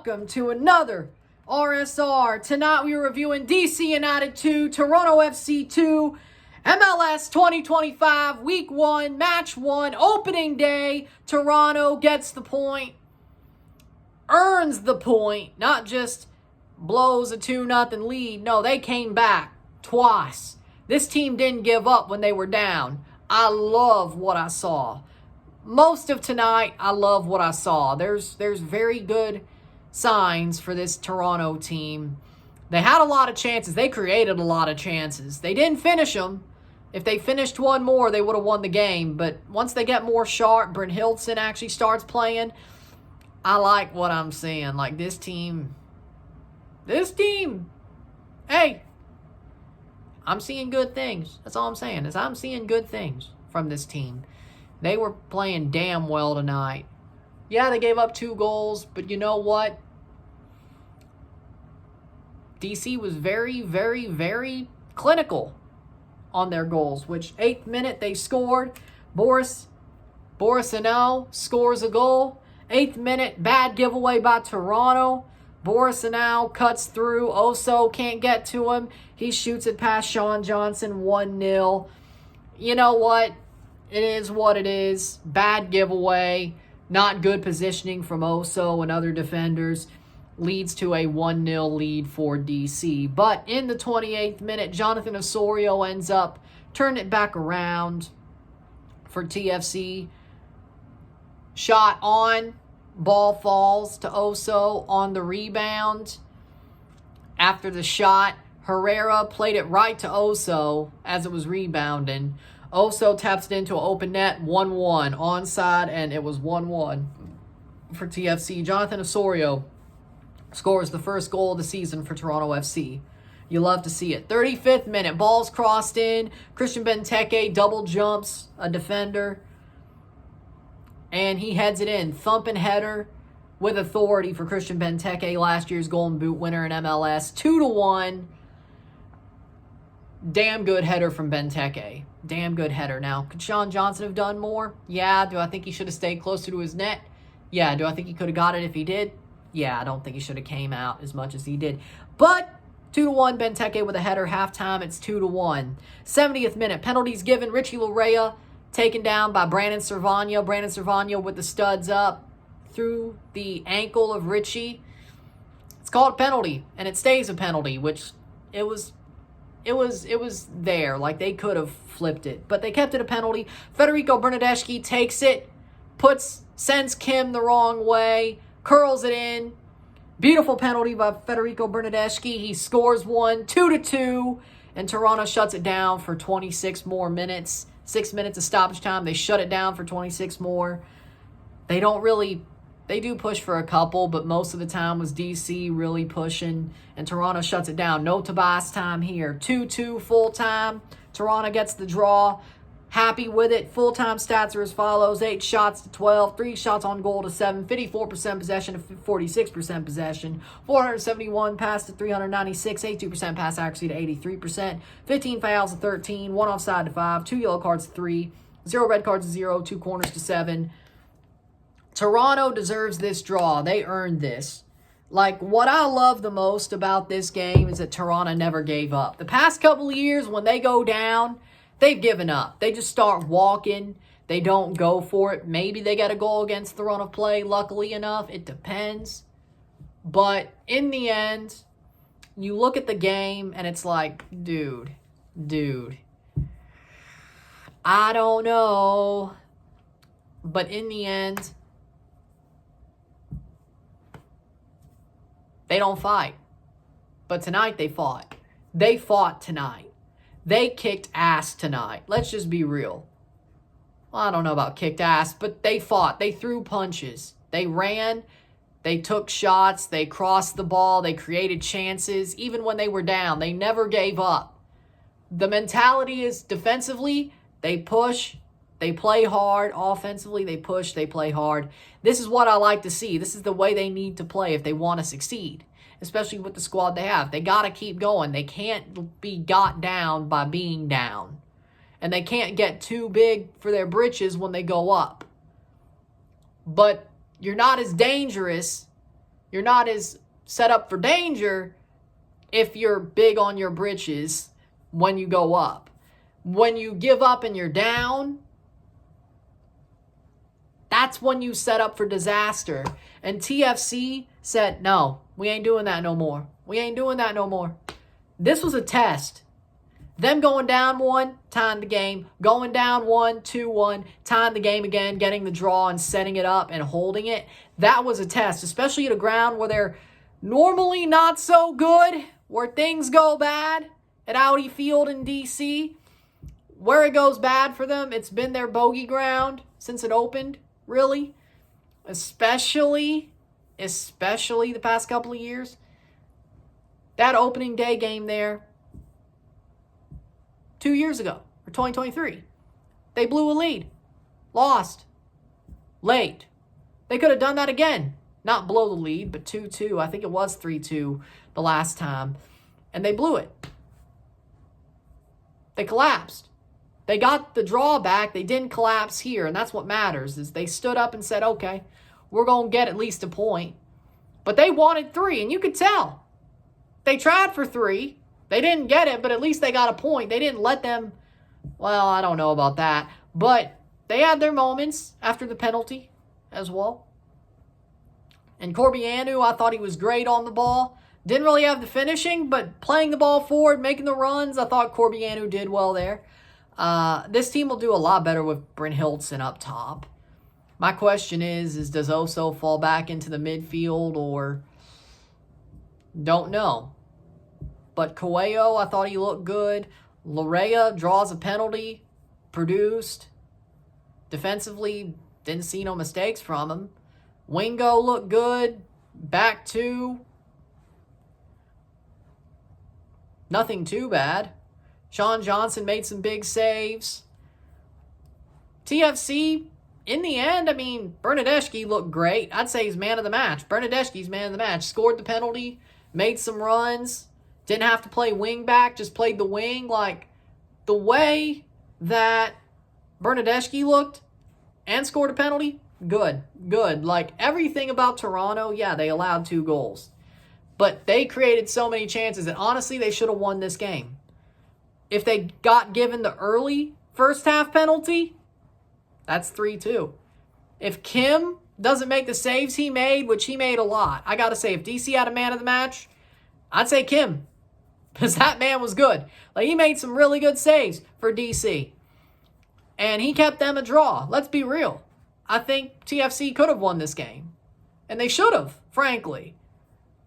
welcome to another RSR. Tonight we are reviewing DC United 2, Toronto FC 2, MLS 2025, Week 1, Match 1, Opening Day. Toronto gets the point, earns the point, not just blows a 2-0 lead. No, they came back twice. This team didn't give up when they were down. I love what I saw. Most of tonight, I love what I saw. There's very good signs for this Toronto team. They had a lot of chances. They created a lot of chances. They didn't finish them. If they finished one more, they would have won the game. But once they get more sharp, Brent Hilton actually starts playing, I like what I'm seeing. Like this team, hey, I'm seeing good things. That's all I'm saying, is I'm seeing good things from this team. They were playing damn well tonight. Yeah, they gave up 2 goals, but you know what? DC was very, very, very clinical on their goals, which 8th minute they scored. Boris Borisano scores a goal. 8th minute, bad giveaway by Toronto. Borisano cuts through. Oso can't get to him. He shoots it past Sean Johnson, 1-0. You know what? It is what it is. Bad giveaway. Not good positioning from Oso and other defenders. Leads to a 1-0 lead for DC. But in the 28th minute, Jonathan Osorio ends up turning it back around for TFC. Shot on. Ball falls to Oso on the rebound. After the shot, Herrera played it right to Oso as it was rebounding. Oso taps it into an open net, 1-1 onside, and it was 1-1 for TFC. Jonathan Osorio scores the first goal of the season for Toronto FC. You love to see it. 35th minute, ball's crossed in. Christian Benteke double jumps a defender, and he heads it in. Thumping header with authority for Christian Benteke, last year's Golden Boot winner in MLS. 2-1. Damn good header from Benteke. Damn good header. Now, could Sean Johnson have done more? Yeah. Do I think he should have stayed closer to his net? Yeah. Do I think he could have got it if he did? Yeah, I don't think he should have came out as much as he did. But 2-1, Benteke with a header. Halftime, it's 2-1. 70th minute, penalties given. Richie Larea taken down by Brandon Servagno. Brandon Servagno with the studs up through the ankle of Richie. It's called a penalty, and it stays a penalty, which it was there. Like, they could have flipped it, but they kept it a penalty. Federico Bernardeschi takes it, sends Kim the wrong way, curls it in. Beautiful penalty by Federico Bernardeschi. He scores one, 2-2, and Toronto shuts it down for 26 more minutes. 6 minutes of stoppage time. They shut it down for 26 more. They do push for a couple, but most of the time was DC really pushing, and Toronto shuts it down. No Tobias time here. 2-2 full time. Toronto gets the draw. Happy with it. Full-time stats are as follows. 8 shots to 12. 3 shots on goal to 7. 54% possession to 46% possession. 471 pass to 396. 82% pass accuracy to 83%. 15 fouls to 13. 1 offside to 5. 2 yellow cards to 3. 0 red cards to 0. 2 corners to 7. Toronto deserves this draw. They earned this. Like, what I love the most about this game is that Toronto never gave up. The past couple of years, when they go down, they've given up. They just start walking. They don't go for it. Maybe they get a goal against the run of play, luckily enough. It depends. But in the end, you look at the game, and it's like, dude, I don't know. But in the end, they don't fight. But tonight they fought. They fought tonight. They kicked ass tonight. Let's just be real. Well, I don't know about kicked ass, but they fought. They threw punches. They ran. They took shots. They crossed the ball. They created chances. Even when they were down, they never gave up. The mentality is defensively, they push. They play hard. Offensively, they push. They play hard. This is what I like to see. This is the way they need to play if they want to succeed, especially with the squad they have. They got to keep going. They can't be got down by being down. And they can't get too big for their britches when they go up. But you're not as dangerous You're not as set up for danger if you're big on your britches when you go up. When you give up and you're down, that's when you set up for disaster. And TFC said, no, we ain't doing that no more. We ain't doing that no more. This was a test. Them going down 1, tying the game. Going down 1, 2-1, tying the game again, getting the draw and setting it up and holding it. That was a test, especially at a ground where they're normally not so good, where things go bad at Audi Field in D.C. Where it goes bad for them, it's been their bogey ground since it opened, really. Especially the past couple of years. That opening day game there 2 years ago, or 2023. They blew a lead. Lost. Late. They could have done that again. Not blow the lead, but 2-2. I think it was 3-2 the last time. And they blew it. They collapsed. They got the draw back. They didn't collapse here, and that's what matters, is they stood up and said, okay, we're going to get at least a point. But they wanted 3, and you could tell. They tried for 3. They didn't get it, but at least they got a point. They didn't let them, well, I don't know about that. But they had their moments after the penalty as well. And Corbianu, I thought he was great on the ball. Didn't really have the finishing, but playing the ball forward, making the runs, I thought Corbianu did well there. This team will do a lot better with Bryn Hilton up top. My question is does Oso fall back into the midfield or... Don't know. But Coelho, I thought he looked good. Larea draws a penalty. Produced. Defensively, didn't see no mistakes from him. Wingo looked good. Back 2. Nothing too bad. Sean Johnson made some big saves. TFC, in the end, I mean, Bernadeschi looked great. I'd say he's man of the match. Bernadeschi's man of the match. Scored the penalty. Made some runs. Didn't have to play wing back. Just played the wing. Like, the way that Bernadeschi looked and scored a penalty, good. Good. Like, everything about Toronto, yeah, they allowed 2 goals. But they created so many chances that, honestly, they should have won this game. If they got given the early first half penalty, that's 3-2. If Kim doesn't make the saves he made, which he made a lot, I got to say, if DC had a man of the match, I'd say Kim. Because that man was good. Like, he made some really good saves for DC. And he kept them a draw. Let's be real. I think TFC could have won this game. And they should have, frankly.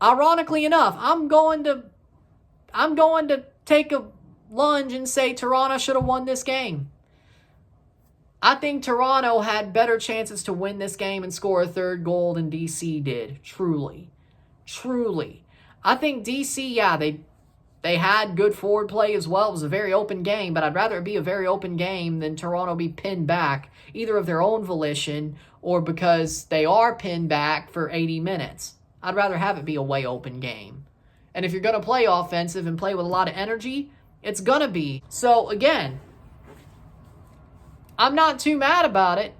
Ironically enough, I'm going to take a lunge and say Toronto should have won this game. I think Toronto had better chances to win this game and score a 3rd goal than DC did. Truly. Truly. I think DC, yeah, they had good forward play as well. It was a very open game, but I'd rather it be a very open game than Toronto be pinned back, either of their own volition or because they are pinned back for 80 minutes. I'd rather have it be a way open game. And if you're going to play offensive and play with a lot of energy, it's going to be. So, again, I'm not too mad about it.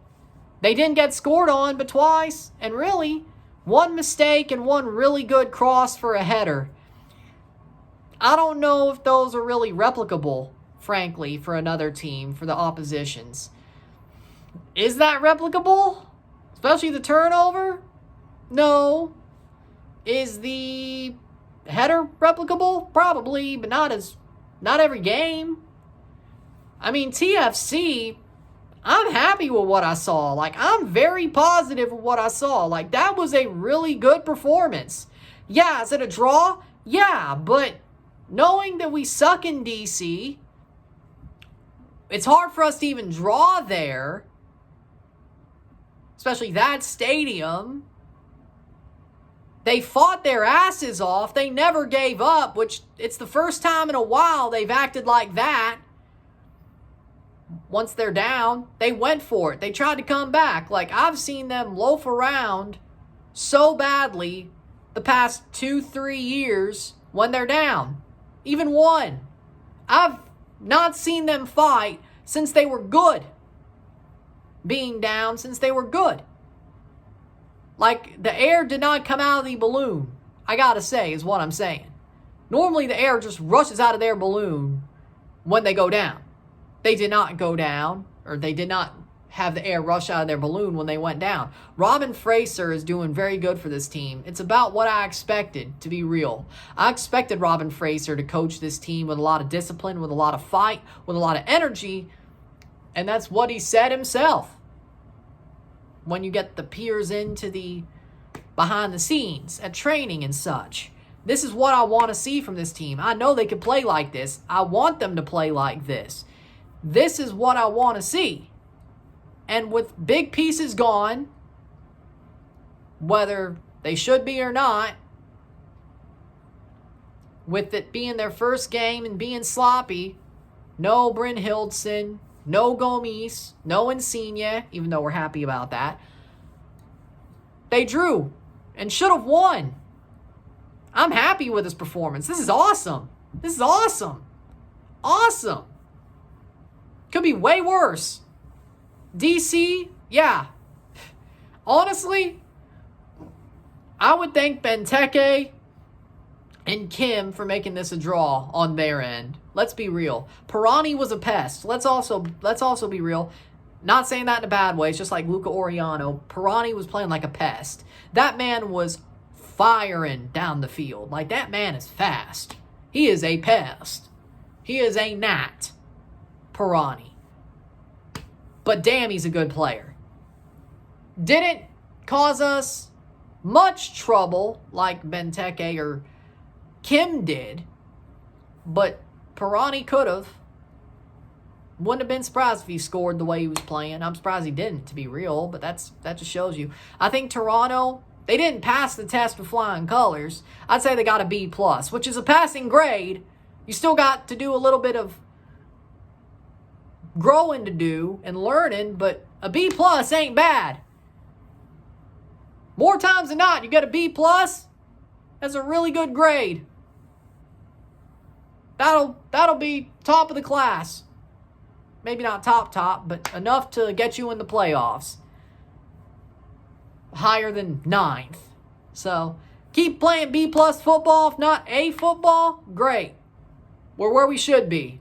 They didn't get scored on but twice. And really, 1 mistake and 1 really good cross for a header. I don't know if those are really replicable, frankly, for another team, for the oppositions. Is that replicable? Especially the turnover? No. Is the header replicable? Probably, but not every game. I mean, TFC, I'm happy with what I saw. Like, I'm very positive with what I saw. Like, that was a really good performance. Yeah, is it a draw? Yeah, but knowing that we suck in DC, it's hard for us to even draw there. Especially that stadium. They fought their asses off. They never gave up, which it's the first time in a while they've acted like that. Once they're down, they went for it. They tried to come back. Like, I've seen them loaf around so badly the past 2-3 years when they're down. Even 1. I've not seen them fight since they were good. Being down since they were good. Like, the air did not come out of the balloon, I gotta say, is what I'm saying. Normally, the air just rushes out of their balloon when they go down. They did not go down, or they did not have the air rush out of their balloon when they went down. Robin Fraser is doing very good for this team. It's about what I expected, to be real. I expected Robin Fraser to coach this team with a lot of discipline, with a lot of fight, with a lot of energy, and that's what he said himself. When you get the peers into the behind the scenes at training and such. This is what I want to see from this team. I know they can play like this. I want them to play like this. This is what I want to see. And with big pieces gone, whether they should be or not, with it being their first game and being sloppy, no Brynhildsen, no Gomes, no Insigne, even though we're happy about that, they drew and should have won. I'm happy with this performance. This is awesome. This is awesome. Awesome. Could be way worse. DC, yeah. Honestly, I would thank Benteke and Kim for making this a draw on their end. Let's be real. Pirani was a pest. Let's also be real. Not saying that in a bad way. It's just like Luca Oriano. Pirani was playing like a pest. That man was firing down the field. Like, that man is fast. He is a pest. He is a gnat. Pirani. But damn, he's a good player. Didn't cause us much trouble like Benteke or Kim did, but Pirani could have. Wouldn't have been surprised if he scored the way he was playing. I'm surprised he didn't, to be real, but that just shows you. I think Toronto, they didn't pass the test with flying colors. I'd say they got a B+, which is a passing grade. You still got to do a little bit of growing to do and learning, but a B+ ain't bad. More times than not, you get a B+, that's a really good grade. That'll be top of the class. Maybe not top, but enough to get you in the playoffs. Higher than 9th. So, keep playing B+ football, if not A football, great. We're where we should be.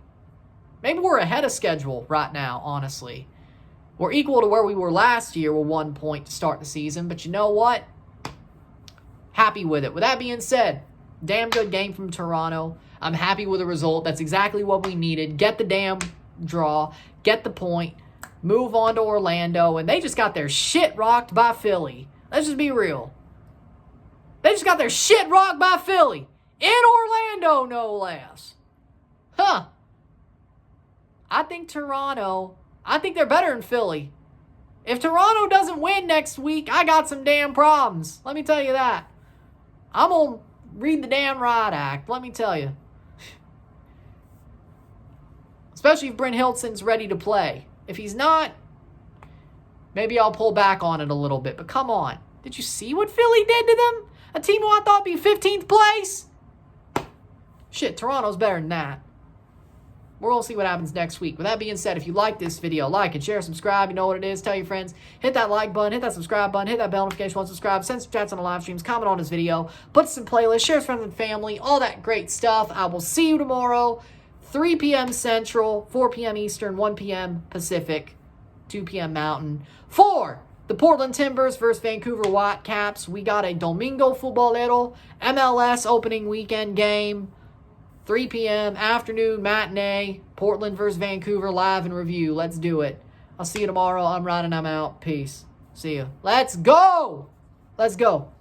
Maybe we're ahead of schedule right now, honestly. We're equal to where we were last year with 1 point to start the season, but you know what? Happy with it. With that being said, damn good game from Toronto. I'm happy with the result. That's exactly what we needed. Get the damn draw. Get the point. Move on to Orlando. And they just got their shit rocked by Philly. Let's just be real. They just got their shit rocked by Philly. In Orlando, no less. Huh. I think they're better than Philly. If Toronto doesn't win next week, I got some damn problems. Let me tell you that. I'm going to read the damn riot act. Let me tell you. Especially if Brynhildsen's ready to play. If he's not, maybe I'll pull back on it a little bit. But come on. Did you see what Philly did to them? A team who I thought would be 15th place? Shit, Toronto's better than that. We're going to see what happens next week. With that being said, if you like this video, like and share, subscribe. You know what it is. Tell your friends. Hit that like button. Hit that subscribe button. Hit that bell notification once subscribed. Send some chats on the live streams. Comment on this video. Put some playlists. Share with friends and family. All that great stuff. I will see you tomorrow. 3 p.m. Central, 4 p.m. Eastern, 1 p.m. Pacific, 2 p.m. Mountain. For the Portland Timbers versus Vancouver Whitecaps, we got a Domingo Futbolero MLS opening weekend game. 3 p.m. afternoon matinee. Portland versus Vancouver live and review. Let's do it. I'll see you tomorrow. I'm Ryan and I'm out. Peace. See you. Let's go. Let's go.